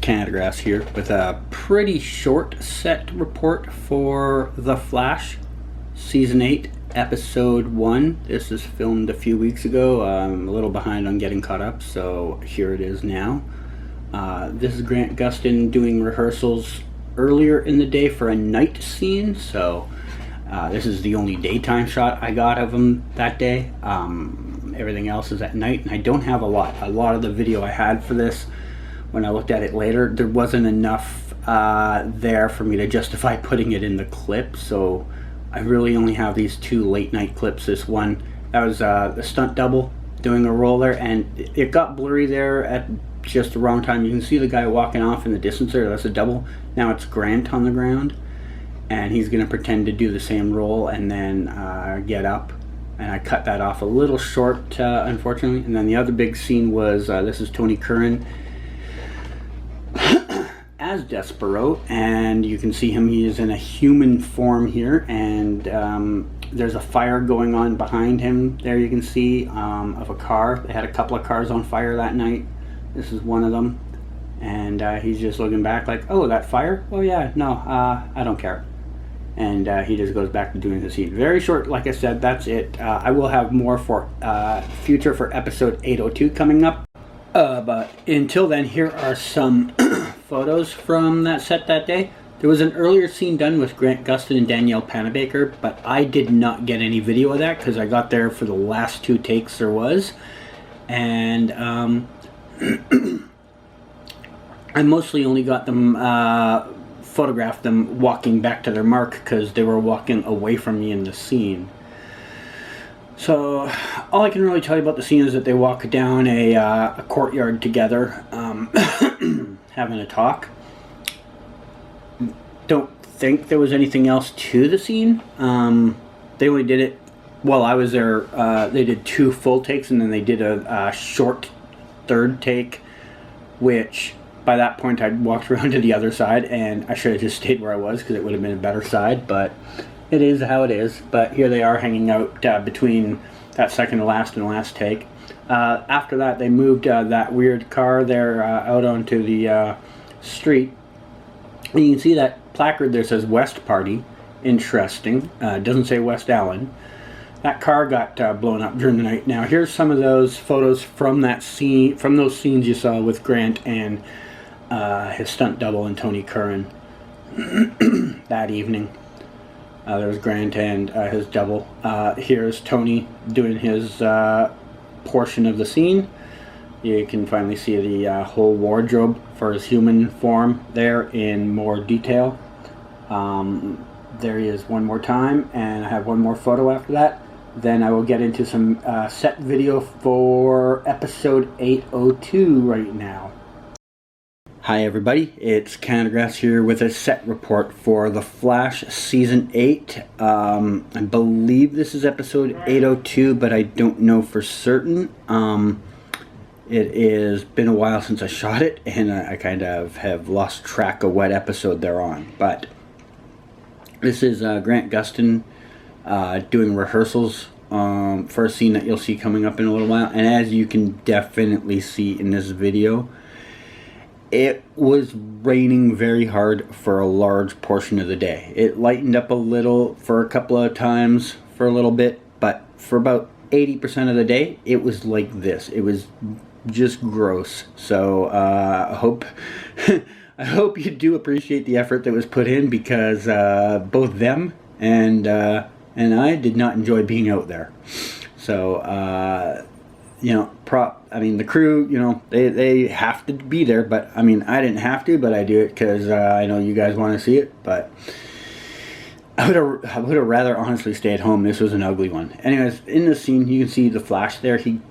Canadagrass here with a pretty short set report for The Flash, Season 8, Episode 1. This is filmed a few weeks ago. I'm a little behind on getting caught up, so here it is now. This is Gustin doing rehearsals earlier in the day for a night scene, so this is the only daytime shot I got of him that day. Everything else is at night, and I don't have a lot. A lot of the video I had for this, when I looked at it later, there wasn't enough there for me to justify putting it in the clip, so I really only have these two late night clips. This one, that was the stunt double doing a roller, and it got blurry there at just the wrong time. You can see the guy walking off in the distance there. That's a double. Now it's Grant on the ground, and he's going to pretend to do the same roll and then get up. And I cut that off a little short, unfortunately. And then the other big scene was, this is Tony Curran as Despero, and you can see him. He is in a human form here, and there's a fire going on behind him there, you can see, of a car. They had a couple of cars on fire that night. This is one of them, and he's just looking back like, oh, that fire? Oh yeah, no, I don't care. And he just goes back to doing the scene. Very short, like I said, that's it. I will have more for future for episode 802 coming up. But until then, here are some photos from that set that day. There was an earlier scene done with Grant Gustin and Danielle Panabaker, but I did not get any video of that because I got there for the last two takes there was. And I mostly only got them photographed them walking back to their mark because they were walking away from me in the scene. So all I can really tell you about the scene is that they walk down a courtyard together, having a talk. Don't think there was anything else to the scene. They only did it while I was there. They did two full takes, and then they did a short third take, which by that point I'd walked around to the other side, and I should have just stayed where I was because it would have been a better side, but it is how it is. But here they are hanging out between that second to last and last take. After that, they moved that weird car there out onto the street. And you can see that placard there says West Party. Interesting. Doesn't say West Allen. That car got blown up during the night. Now here's some of those photos from that scene, from those scenes you saw with Grant and his stunt double and Tony Curran that evening. There's Grant and his double. Here's Tony doing his portion of the scene. You can finally see the whole wardrobe for his human form there in more detail. There he is one more time, and I have one more photo after that. Then I will get into some set video for episode 802 right now. Hi everybody, it's Canadagrass here with a set report for The Flash Season 8. I believe this is episode 802, but I don't know for certain. It has been a while since I shot it, and I kind of have lost track of what episode they're on. But this is Grant Gustin doing rehearsals for a scene that you'll see coming up in a little while. And as you can definitely see in this video, it was raining very hard for a large portion of the day. It lightened up a little for a couple of times for a little bit, but for about 80% of the day, it was like this. It was just gross. So I hope you do appreciate the effort that was put in, because both them and I did not enjoy being out there. So you know, the crew, you know, they have to be there, but I mean, I didn't have to, but I do it because I know you guys want to see it. But I would have rather honestly stayed home. This was an ugly one. Anyways, in the scene, you can see the Flash there. He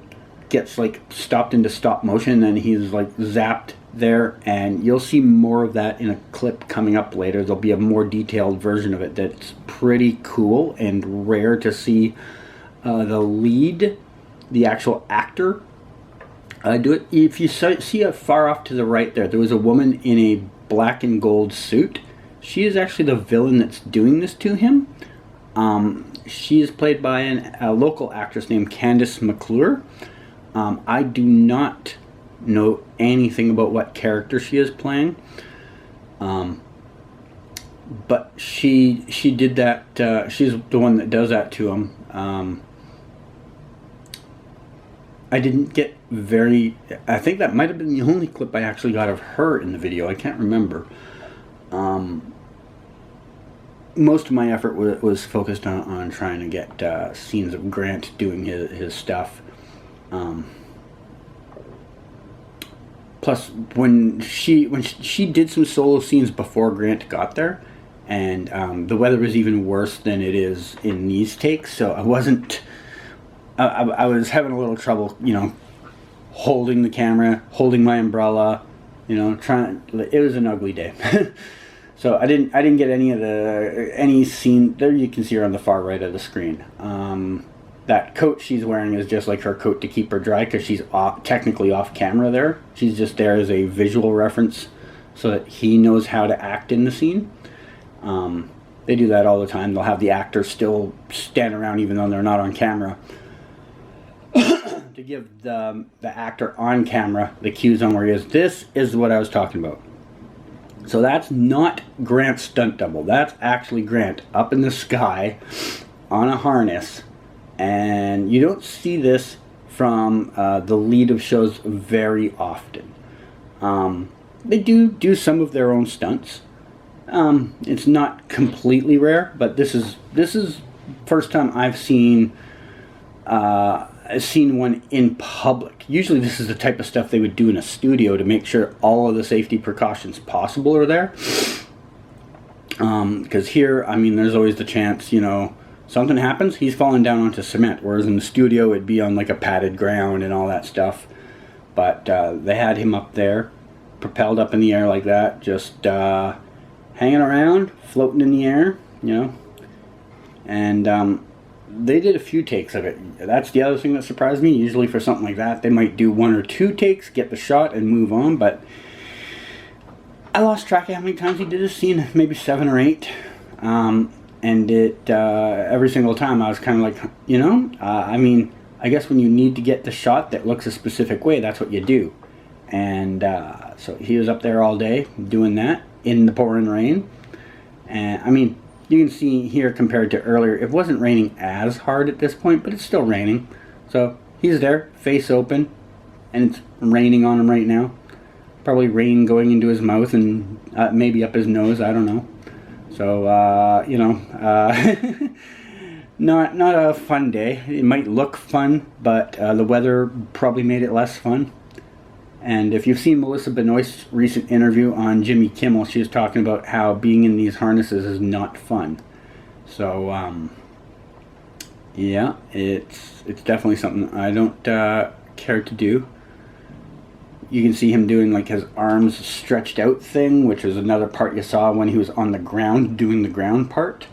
gets like stopped into stop motion, and he's like zapped there, and you'll see more of that in a clip coming up later. There'll be a more detailed version of it that's pretty cool and rare to see the lead, the actual actor, do it. If you see it far off to the right there was a woman in a black and gold suit. She is actually the villain that's doing this to him. She is played by a local actress named Candice McClure. I do not know anything about what character she is playing. But she did that. She's the one that does that to him. I didn't get very... I think that might have been the only clip I actually got of her in the video. I can't remember. Most of my effort was focused on trying to get scenes of Grant doing his stuff. Plus, when she did some solo scenes before Grant got there, and the weather was even worse than it is in these takes, so I wasn't... I was having a little trouble, holding the camera, holding my umbrella, trying. It was an ugly day. So I didn't get any scene. There you can see her on the far right of the screen. That coat she's wearing is just like her coat to keep her dry, because she's technically off camera there. She's just there as a visual reference so that he knows how to act in the scene. They do that all the time. They'll have the actors still stand around even though they're not on camera, to give the actor on camera the cues on where he is. This is what I was talking about. So that's not Grant's stunt double. That's actually Grant up in the sky on a harness. And you don't see this from the lead of shows very often. They do some of their own stunts. It's not completely rare, but this is first time I've seen one in public. Usually this is the type of stuff they would do in a studio to make sure all of the safety precautions possible are there. Because here, there's always the chance, something happens, he's falling down onto cement, whereas in the studio it'd be on like a padded ground and all that stuff. But they had him up there, propelled up in the air like that, just hanging around, floating in the air, and they did a few takes of it. That's the other thing that surprised me. Usually for something like that, they might do 1 or 2 takes, get the shot, and move on. But I lost track of how many times he did this scene, maybe 7 or 8. And it every single time I was kind of like, I guess when you need to get the shot that looks a specific way, that's what you do. And so he was up there all day doing that in the pouring rain. And you can see here compared to earlier, it wasn't raining as hard at this point, but it's still raining. So he's there, face open, and it's raining on him right now. Probably rain going into his mouth and maybe up his nose, I don't know. So, not a fun day. It might look fun, but the weather probably made it less fun. And if you've seen Melissa Benoist's recent interview on Jimmy Kimmel, she was talking about how being in these harnesses is not fun. So, yeah, it's definitely something I don't care to do. You can see him doing like his arms stretched out thing, which is another part you saw when he was on the ground doing the ground part.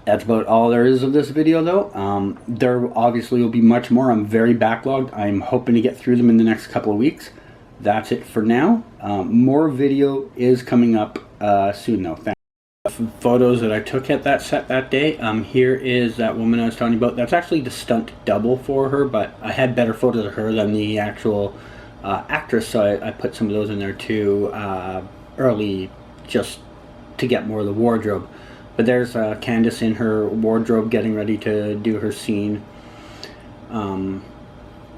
That's about all there is of this video, though. There obviously will be much more. I'm very backlogged. I'm hoping to get through them in the next couple of weeks. That's it for now. More video is coming up soon, though. Thanks. Photos that I took at that set that day. Here is that woman I was telling you about. That's actually the stunt double for her, but I had better photos of her than the actual actress, so I put some of those in there too early, just to get more of the wardrobe. But there's Candace in her wardrobe getting ready to do her scene. You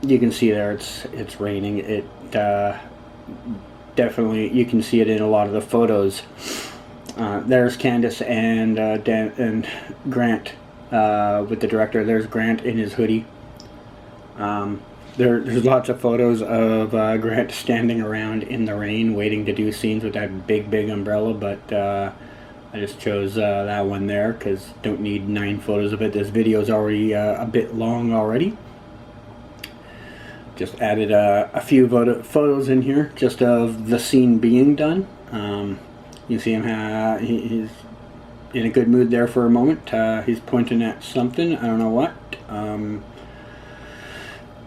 can see there it's raining. It definitely, you can see it in a lot of the photos. There's Candace and Grant with the director. There's Grant in his hoodie. There's lots of photos of Grant standing around in the rain waiting to do scenes with that big umbrella, but I just chose that one there because don't need 9 photos of it. This video is already a bit long already. Just added a few photos in here just of the scene being done. You see him, he's in a good mood there for a moment. He's pointing at something, I don't know what.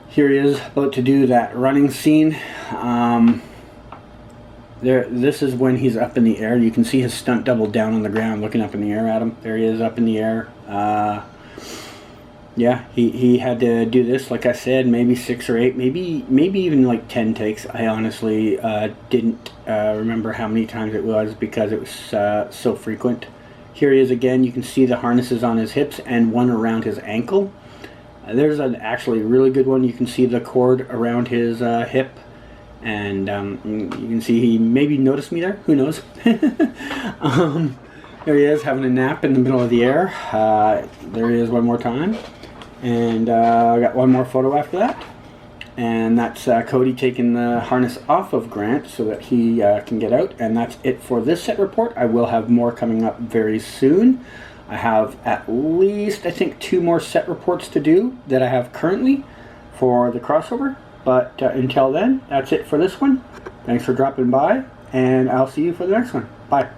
Here he is about to do that running scene. This is when he's up in the air. You can see his stunt double down on the ground looking up in the air at him. There he is up in the air. Yeah, he had to do this, like I said, maybe 6 or 8, maybe even like 10 takes. I honestly didn't remember how many times it was because it was so frequent. Here he is again. You can see the harnesses on his hips and one around his ankle. There's an actually really good one. You can see the cord around his hip, and you can see he maybe noticed me there. Who knows? There he is having a nap in the middle of the air. There he is one more time. And I got one more photo after that. And that's Cody taking the harness off of Grant so that he can get out. And that's it for this set report. I will have more coming up very soon. I have at least, I think, 2 more set reports to do that I have currently for the crossover. But until then, that's it for this one. Thanks for dropping by, and I'll see you for the next one. Bye.